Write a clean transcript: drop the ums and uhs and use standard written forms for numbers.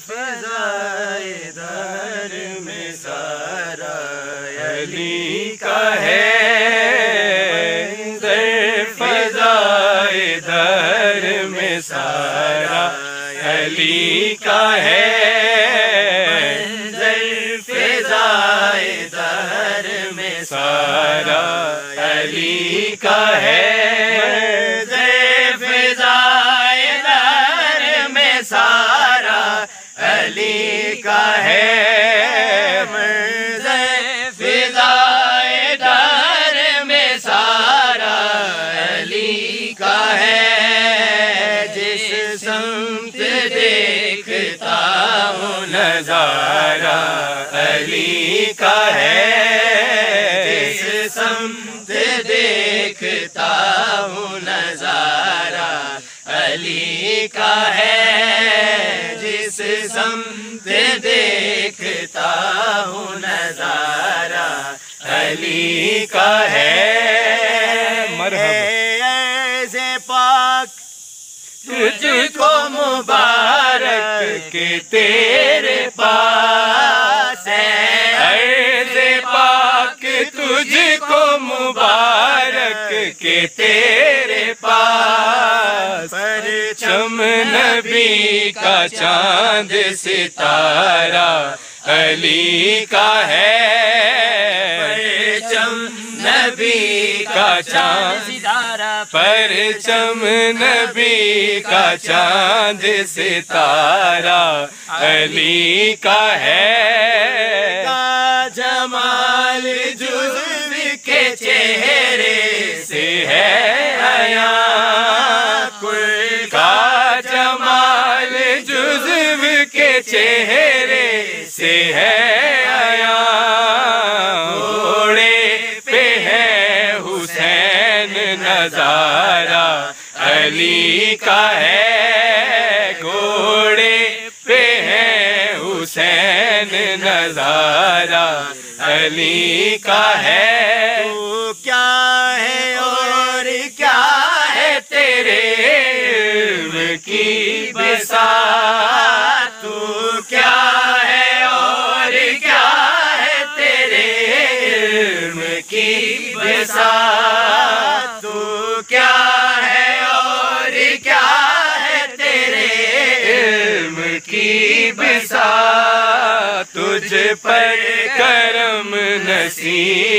فضائے در میں سارا علی کا ہے، فضائے در میں سارا علی کا ہے، فضائے در میں سارا علی کا ہے، فضائے در میں سارا علی کا ہے، فضائے در میں سارا علی کا ہے، جس سمت دیکھتا ہوں نظارہ علی کا ہے، جس سمت دیکھتا ہوں نظارہ علی کا ہے، جس سمت دیکھتا ہوں نظارہ علی کا ہے، ایسے پاک تجھ کو مبارک کہ تیرے پاس ہے، ایسے پاک تجھ کو مبارک کہ تیرے پاس، پرچم نبی کا چاند ستارہ علی کا ہے، پرچم نبی کا چاند ستارہ، پرچم نبی کا چاند ستارہ علی کا ہے، جمال جزو کے چہرے سے ہے عیاں، کل کا جمال جزو کے چہرے سے ہے عیاں، گھوڑے پہ ہے حسین نظارہ علی کا ہے، گھوڑے پہ ہے حسین نظارہ علی کا ہے، تو کیا ہے اور کیا ہے تیرے علم کی بساط، تو کیا ہے اور کیا ہے تیرے علم کی بساط، تو کیا ہے اور کیا ہے تیرے علم کی بساط، تجھ پر کرم نصیب